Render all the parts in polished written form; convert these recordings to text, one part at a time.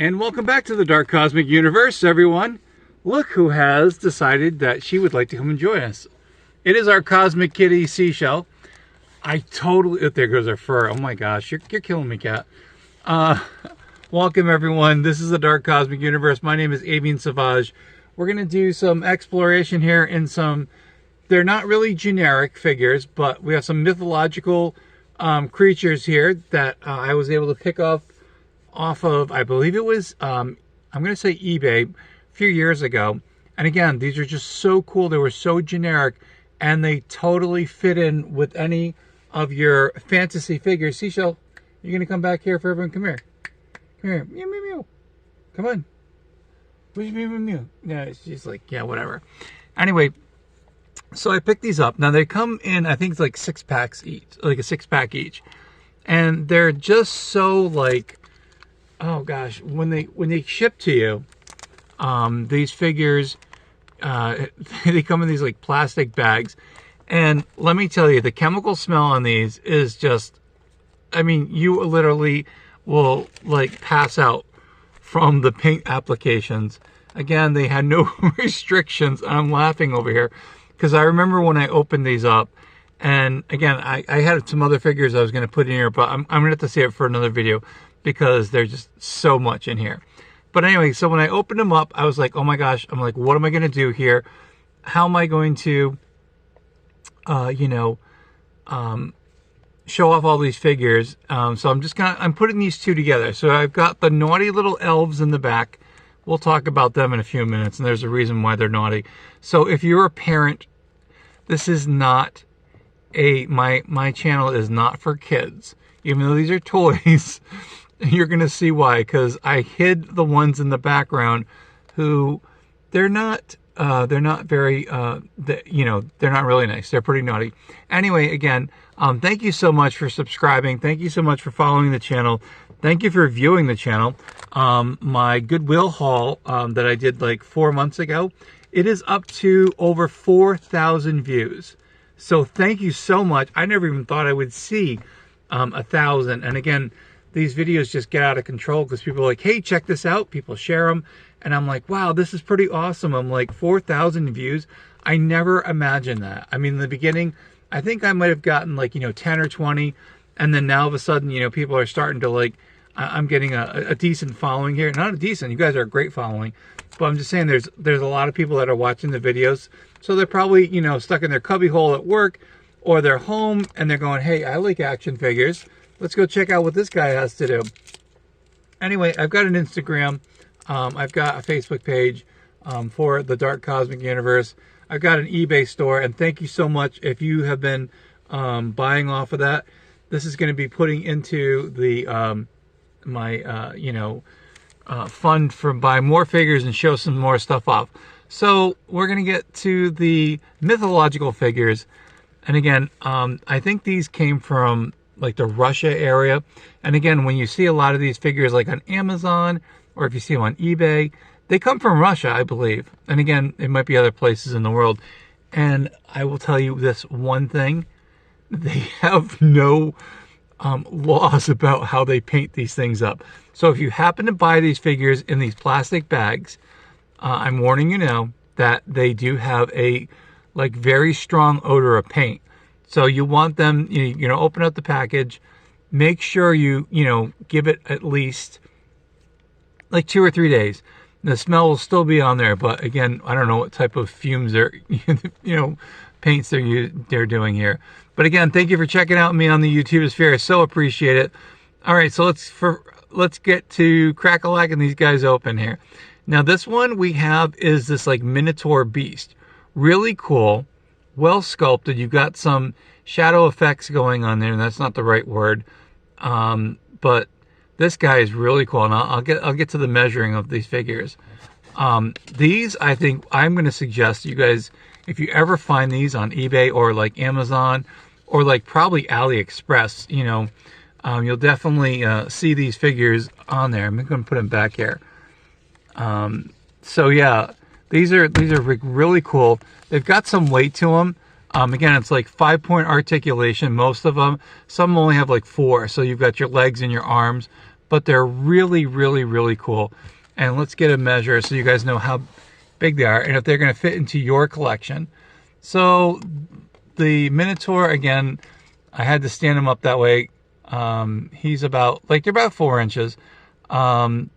And welcome back to the Dark Cosmic Universe, everyone. Look who has decided that she would like to come and join us. It is our Cosmic Kitty Seashell. There goes her fur. Oh my gosh, you're killing me, cat. Welcome, everyone. This is the Dark Cosmic Universe. My name is Avian. We're going to do some exploration here in some, they're not really generic figures, but we have some mythological creatures here that I was able to pick up off of, I believe it was, I'm going to say eBay a few years ago. And again, these are just so cool. They were so generic and they totally fit in with any of your fantasy figures. Seashell, you're going to come back here for everyone. Come here. Come here. Meow, meow, meow. Come on. Meow, meow, meow. Yeah, she's like, yeah, whatever. Anyway, so I picked these up. Now they come in, I think it's like 6 packs each, like a 6-pack each. And they're just so like, oh gosh, when they ship to you, these figures, they come in these like plastic bags, and let me tell you, the chemical smell on these is just, I mean, you literally will like pass out from the paint applications. Again, they had no restrictions. I'm laughing over here because I remember when I opened these up, and again, I had some other figures I was going to put in here, but I'm going to have to save it for another video, because there's just so much in here. But anyway, so when I opened them up, I was like, oh my gosh, I'm like, what am I going to do here? How am I going to, show off all these figures? So I'm putting these two together. So I've got the naughty little elves in the back. We'll talk about them in a few minutes, and there's a reason why they're naughty. So if you're a parent, this is not my channel is not for kids. Even though these are toys, you're going to see why, because I hid the ones in the background who they're not very, they're not really nice. They're pretty naughty. Anyway, again, thank you so much for subscribing. Thank you so much for following the channel. Thank you for viewing the channel. My Goodwill haul that I did like 4 months ago, it is up to over 4,000 views. So thank you so much. I never even thought I would see 1,000. And again, these videos just get out of control because people are like, hey, check this out. People share them. And I'm like, wow, this is pretty awesome. I'm like, 4,000 views. I never imagined that. I mean, in the beginning, I think I might have gotten like, 10 or 20. And then now all of a sudden, people are starting to like, I'm getting a decent following here. Not a decent, you guys are a great following. But I'm just saying there's a lot of people that are watching the videos. So they're probably, stuck in their cubbyhole at work, or they're home and they're going, hey, I like action figures. Let's go check out what this guy has to do. Anyway, I've got an Instagram. I've got a Facebook page for the Dark Cosmic Universe. I've got an eBay store. And thank you so much if you have been buying off of that. This is going to be putting into the fund for buy more figures and show some more stuff off. So we're going to get to the mythological figures. And again, I think these came from like the Russia area. And again, when you see a lot of these figures like on Amazon, or if you see them on eBay, they come from Russia, I believe. And again, it might be other places in the world. And I will tell you this one thing, they have no laws about how they paint these things up. So if you happen to buy these figures in these plastic bags, I'm warning you now that they do have a like very strong odor of paint. So you want them, open up the package, make sure you give it at least like 2 or 3 days. The smell will still be on there, but again, I don't know what type of fumes they're, paints they're doing here. But again, thank you for checking out me on the YouTube sphere. I so appreciate it. All right, so let's get to crack-a-lacking these guys open here. Now this one we have is this like Minotaur beast. Really cool, well sculpted. You've got some shadow effects going on there, and that's not the right word. But this guy is really cool, and I'll get to the measuring of these figures. These, I think, I'm going to suggest you guys, if you ever find these on eBay or like Amazon or like probably AliExpress, you'll definitely see these figures on there. I'm going to put them back here. So yeah, these are really cool. They've got some weight to them. Again, it's like 5-point articulation, most of them. Some only have like 4. So you've got your legs and your arms. but they're really, really, really cool. And let's get a measure so you guys know how big they are and if they're going to fit into your collection. So the Minotaur, again, I had to stand him up that way. He's about, like, they're about 4 inches. The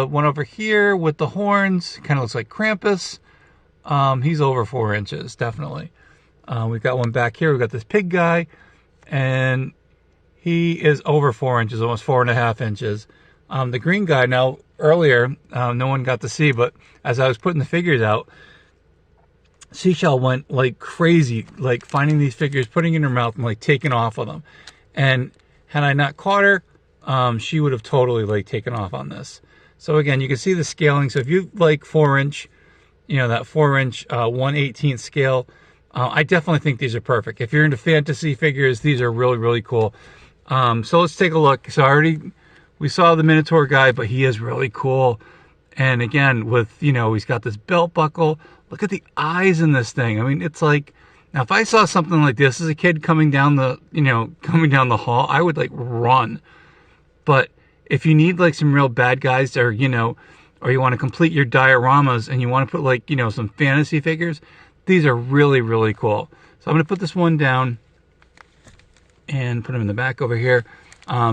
one over here with the horns kind of looks like Krampus. He's over 4 inches, definitely. We've got one back here. We've got this pig guy, and he is over 4 inches, almost 4.5 inches. The green guy, now, earlier, no one got to see, but as I was putting the figures out, Seashell went like crazy, like finding these figures, putting in her mouth, and like taking off with them. And had I not caught her, she would have totally like taken off on this. So again, you can see the scaling. So if you like 4-inch, you know, that 4-inch 1/18 scale, I definitely think these are perfect. If you're into fantasy figures, these are really, really cool. So let's take a look. So we saw the Minotaur guy, but he is really cool. And again, with, you know, he's got this belt buckle. Look at the eyes in this thing. I mean, it's like, now if I saw something like this as a kid coming down the, you know, coming down the hall, I would like run. But if you need like some real bad guys, or, you know, or you want to complete your dioramas and you want to put like, you know, some fantasy figures, these are really, really cool. So I'm going to put this one down and put him in the back over here.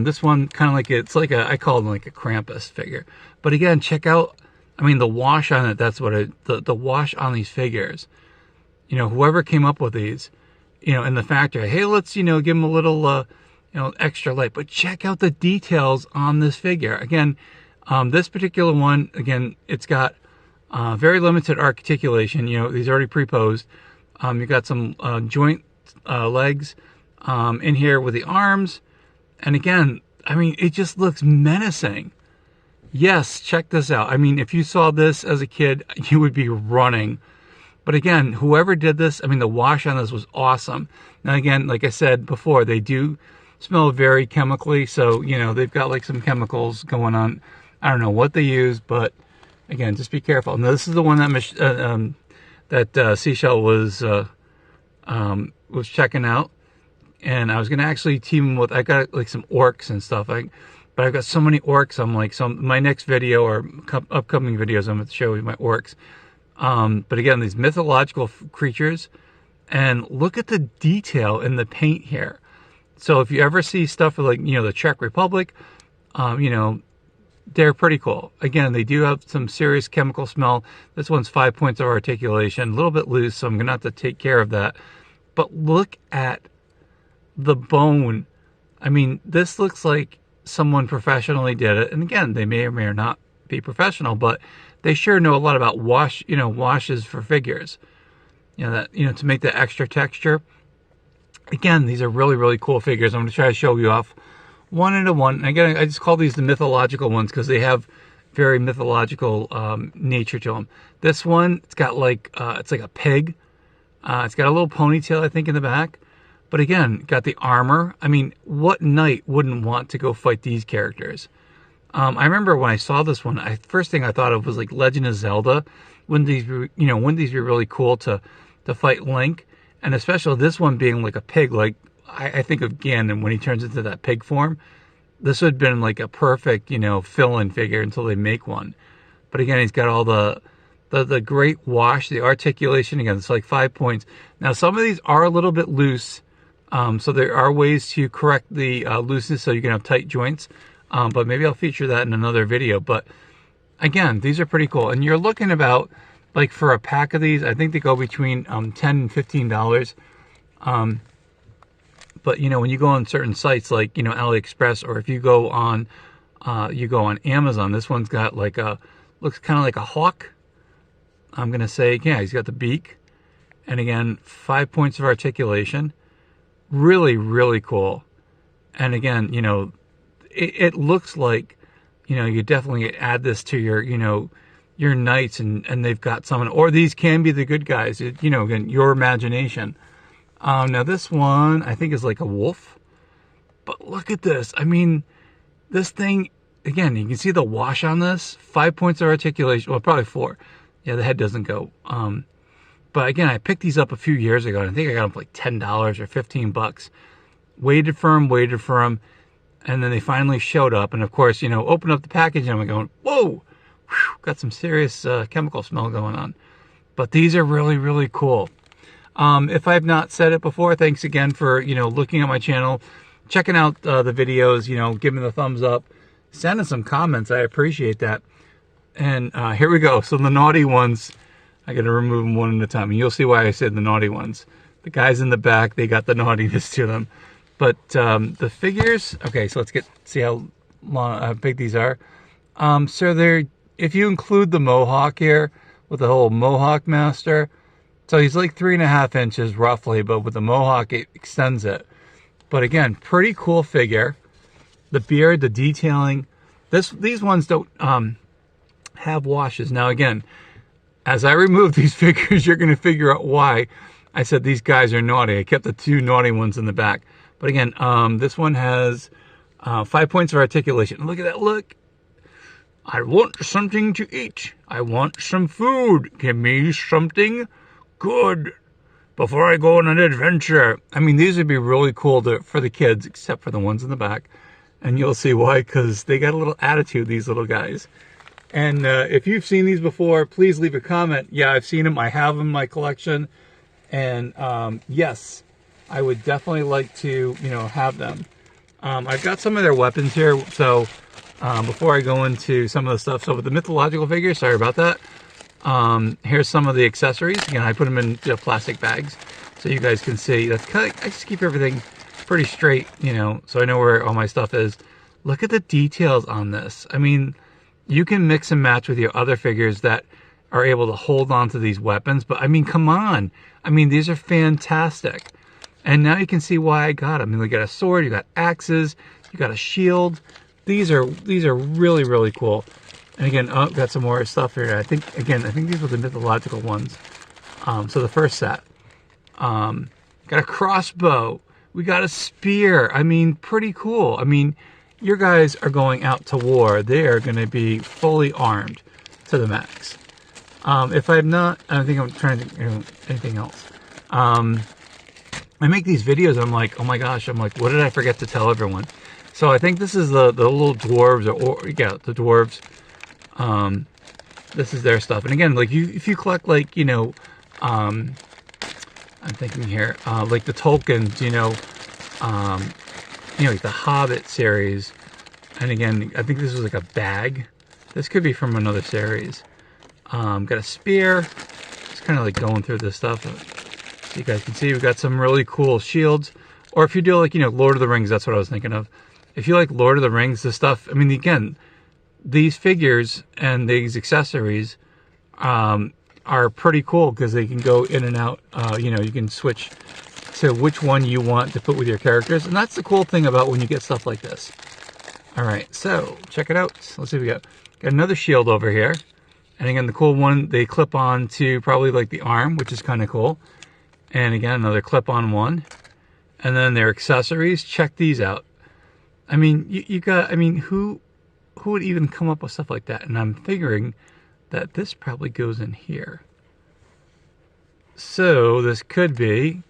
This one kind of like, it's like a, I call it like a Krampus figure. But again, check out, I mean, the wash on it, that's what the wash on these figures. You know, whoever came up with these, you know, in the factory, hey, let's, you know, give them a little, you know, extra light. But check out the details on this figure. Again, this particular one, again, it's got very limited articulation. You know, these are already pre-posed. You got some joint legs in here with the arms. And again, I mean, it just looks menacing. Yes, check this out. I mean, if you saw this as a kid, you would be running. But again, whoever did this, I mean, the wash on this was awesome. Now, again, like I said before, they do smell very chemically. So, you know, they've got like some chemicals going on. I don't know what they use, but again, just be careful. Now, this is the one that Seashell was checking out. And I was going to actually team him with, I got like some orcs and stuff. But I've got so many orcs. I'm like, my next video or upcoming videos, I'm going to show you my orcs. But again, these mythological creatures, and look at the detail in the paint here. So if you ever see stuff like, you know, the Czech Republic, you know, they're pretty cool. Again, they do have some serious chemical smell. This one's 5 points of articulation, a little bit loose, so I'm going to have to take care of that. But look at the bone. I mean, this looks like someone professionally did it. And again, they may or may not be professional, but they sure know a lot about washes for figures. You know, that, you know, to make the extra texture. Again, these are really, really cool figures. I'm going to try to show you off one at a one. And again, I just call these the mythological ones because they have very mythological nature to them. This one, it's got like, it's like a pig. It's got a little ponytail, I think, in the back. But again, got the armor. I mean, what knight wouldn't want to go fight these characters? I remember when I saw this one, first thing I thought of was like Legend of Zelda. Wouldn't these be, you know, wouldn't these be really cool to fight Link? And especially this one being like a pig, like I think of Ganon when he turns into that pig form. This would have been like a perfect, you know, fill-in figure until they make one. But again, he's got all the great wash, the articulation. Again, it's like 5 points. Now, some of these are a little bit loose. So there are ways to correct the looseness so you can have tight joints. But maybe I'll feature that in another video. But again, these are pretty cool. And you're looking about, like for a pack of these, I think they go between $10 and $15. But, you know, when you go on certain sites like, you know, AliExpress, or if you go on Amazon, this one's got like looks kind of like a hawk. I'm going to say, yeah, he's got the beak. And again, 5 points of articulation. Really, really cool. And again, you know, it looks like, you know, you definitely add this to your, you know, your knights, and they've got someone, or these can be the good guys, you know, again, your imagination. Now this one, I think is like a wolf, but look at this. I mean, this thing, again, you can see the wash on this, 5 points of articulation, well, probably 4. Yeah, the head doesn't go. But again, I picked these up a few years ago, and I think I got them for like $10 or $15. Waited for them. And then they finally showed up, and of course, you know, open up the package, and I'm going, whoa, whew, got some serious chemical smell going on. But these are really, really cool. If I've not said it before, thanks again for, you know, looking at my channel, checking out the videos, you know, giving the thumbs up, sending some comments. I appreciate that. And here we go. So the naughty ones, I got to remove them one at a time. And you'll see why I said the naughty ones. The guys in the back, they got the naughtiness to them. But the figures, okay, so let's see how big these are. So they're, if you include the mohawk here with the whole mohawk master, so he's like 3.5 inches roughly, but with the mohawk it extends it. But again, pretty cool figure. The beard, the detailing. These ones don't have washes. Now again, as I remove these figures, you're going to figure out why I said these guys are naughty. I kept the 2 naughty ones in the back. But again, this one has 5 points of articulation. Look at that look. I want something to eat. I want some food. Give me something good before I go on an adventure. I mean, these would be really cool for the kids, except for the ones in the back. And you'll see why, because they got a little attitude, these little guys. And if you've seen these before, please leave a comment. Yeah, I've seen them. I have them in my collection. And yes, I would definitely like to, you know, have them. I've got some of their weapons here. So before I go into some of the stuff, so with the mythological figures, sorry about that. Here's some of the accessories. Again, I put them in plastic bags so you guys can see. That's kind of, I just keep everything pretty straight, you know, so I know where all my stuff is. Look at the details on this. I mean, you can mix and match with your other figures that are able to hold on to these weapons, but I mean, come on. I mean, these are fantastic. And now you can see why I got them. I mean, you got a sword, you got axes, you got a shield. These are really, really cool. And again, oh, got some more stuff here. I think these were the mythological ones. So the first set. Got a crossbow. We got a spear. I mean, pretty cool. I mean, your guys are going out to war. They are going to be fully armed to the max. If I'm not, I don't think I'm trying to think anything else. I make these videos and I'm like, oh my gosh, I'm like, what did I forget to tell everyone? So I think this is the little dwarves, or yeah, the dwarves. This is their stuff. And again, like if you collect, like, you know, I'm thinking here, like the Tolkien's, you know, like the Hobbit series. And again, I think this was like a bag. This could be from another series. Got a spear. Just kind of like going through this stuff. So you guys can see we've got some really cool shields. Or if you do like, you know, Lord of the Rings, that's what I was thinking of. If you like Lord of the Rings, this stuff, I mean, again, these figures and these accessories are pretty cool because they can go in and out. You know, you can switch to which one you want to put with your characters. And that's the cool thing about when you get stuff like this. All right, so check it out. Let's see what we got. Got another shield over here. And again, the cool one, they clip on to probably like the arm, which is kind of cool. And again, another clip-on one. And then their accessories, check these out. I mean, you got, I mean, who would even come up with stuff like that? And I'm figuring that this probably goes in here. So this could be,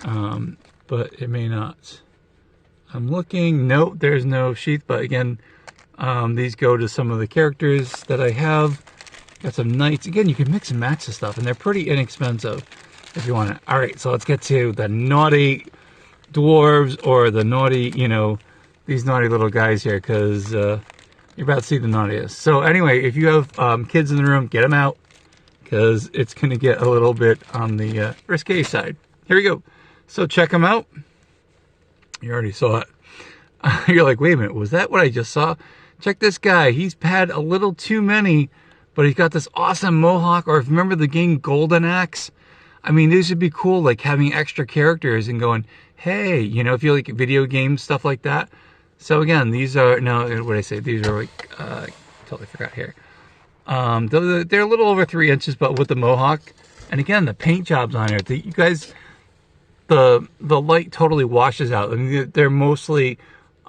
but it may not. I'm looking, nope, there's no sheath, but again, these go to some of the characters that I have. Got some knights. Again, you can mix and match the stuff, and they're pretty inexpensive if you want it. All right, so let's get to the naughty dwarves, or the naughty, you know, these naughty little guys here, because you're about to see the naughtiest. So anyway, if you have kids in the room, get them out, because it's going to get a little bit on the risque side. Here we go. So check them out. You already saw it. You're like, wait a minute, was that what I just saw? Check this guy. He's had a little too many, but he's got this awesome mohawk. Or if you remember the game Golden Axe, I mean, these would be cool, like having extra characters and going, hey, you know, if you like video games, stuff like that. So again, these are, no, what did I say? These are like, totally forgot here. They're a little over 3 inches, but with the mohawk. And again, the paint jobs on here, you guys, the light totally washes out. I mean, they're mostly,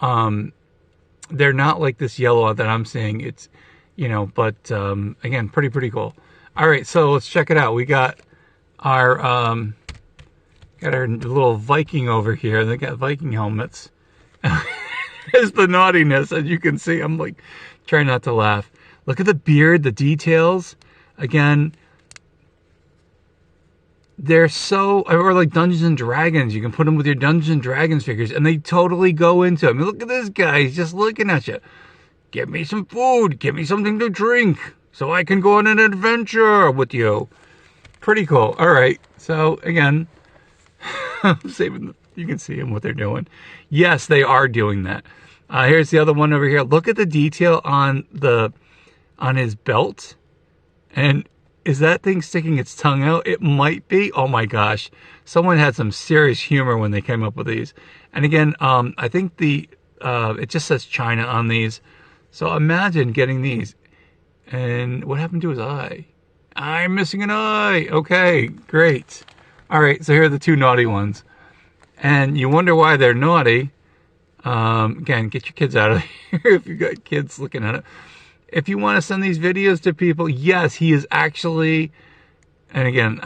they're not like this yellow that I'm seeing. It's, you know, but again, pretty cool. All right, so let's check it out. We got our little Viking over here. They got Viking helmets. is the naughtiness. As you can see, I'm like trying not to laugh. Look at the beard, the details. Again, they're so, or like Dungeons and Dragons. You can put them with your Dungeons and Dragons figures, and they totally go into it. I mean, look at this guy. He's just looking at you. Give me some food. Give me something to drink so I can go on an adventure with you. Pretty cool. All right. So again, I'm saving. You can see them what they're doing. Yes, they are doing that. Here's the other one over here. Look at the detail on his belt, and is that thing sticking its tongue out? It might be. Oh my gosh. Someone had some serious humor when they came up with these. And again, I think it just says China on these. So imagine getting these. And what happened to his eye? I'm missing an eye. Okay, great. All right, so here are the two naughty ones. And you wonder why they're naughty. Again, get your kids out of here if you've got kids looking at it. If you want to send these videos to people, yes, he is actually, and again,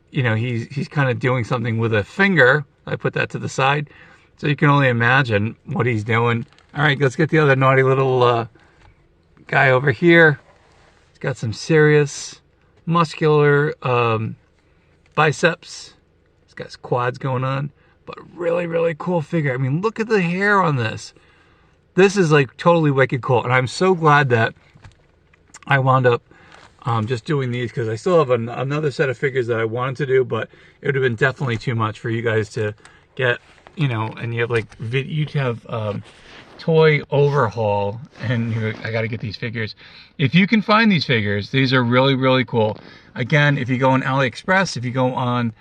he's kind of doing something with a finger. I put that to the side, so you can only imagine what he's doing. All right, let's get the other naughty little guy over here. He's got some serious muscular biceps. He's got his quads going on, but really, really cool figure. I mean, look at the hair on this. This is like totally wicked cool, and I'm so glad that I wound up just doing these, because I still have another set of figures that I wanted to do, but it would have been definitely too much for you guys to get, and you have like, you'd have toy overhaul, and I got to get these figures. If you can find these figures, these are really, really cool. Again, if you go on AliExpress, if you go on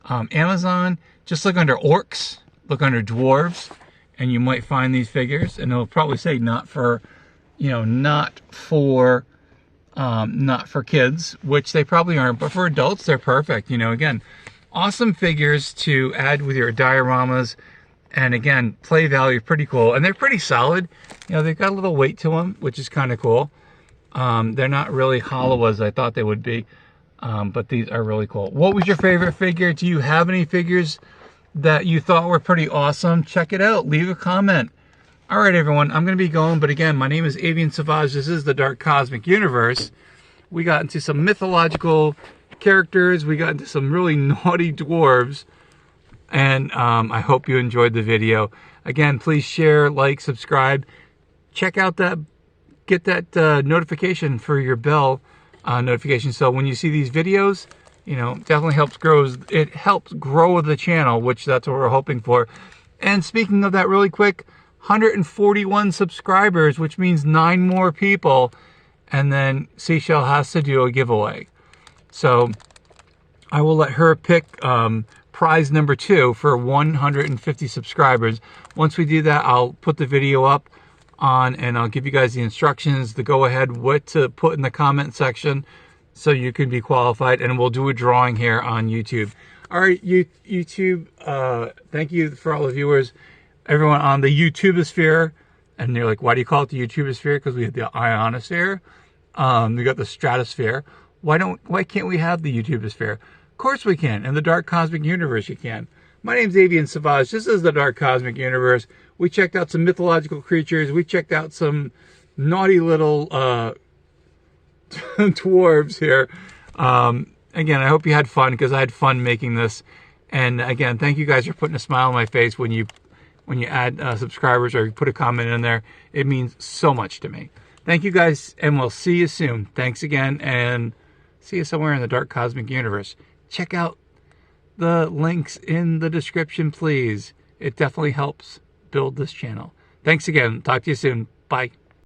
Amazon, just look under orcs, look under dwarves, and you might find these figures, and it'll probably say not for kids, which they probably aren't, but for adults, they're perfect. Again, awesome figures to add with your dioramas, and again, play value, pretty cool, and they're pretty solid. They've got a little weight to them, which is kind of cool. They're not really hollow as I thought they would be, but these are really cool. What was your favorite figure? Do you have any figures that you thought were pretty awesome? Check it out. Leave a comment. All right, everyone, I'm going to be going, but again, my name is Avian Savage. This is the Dark Cosmic Universe. We got into some mythological characters. We got into some really naughty dwarves, and I hope you enjoyed the video. Again, please share, like, subscribe. Check out get that notification for your bell notification, so when you see these videos, definitely helps grow the channel, which that's what we're hoping for. And speaking of that, really quick, 141 subscribers, which means 9 more people, and then Seashell has to do a giveaway. So I will let her pick prize number 2 for 150 subscribers. Once we do that, I'll put the video up and I'll give you guys the instructions, the go ahead, what to put in the comment section, so you can be qualified, and we'll do a drawing here on YouTube. All right, YouTube, thank you for all the viewers, everyone on the YouTubosphere. And they're like, why do you call it the YouTubosphere? Because we have the ionosphere, we got the stratosphere. Why can't we have the YouTubosphere? Of course we can. In the Dark Cosmic Universe, you can. My name's Avian Savage. This is the Dark Cosmic Universe. We checked out some mythological creatures. We checked out some naughty little dwarves here. Again, I hope you had fun, because I had fun making this. And again, thank you guys for putting a smile on my face when you add subscribers or you put a comment in there. It means so much to me. Thank you guys, and we'll see you soon. Thanks again, and see you somewhere in the Dark Cosmic Universe. Check out the links in the description, please. It definitely helps build this channel. Thanks again. Talk to you soon. Bye.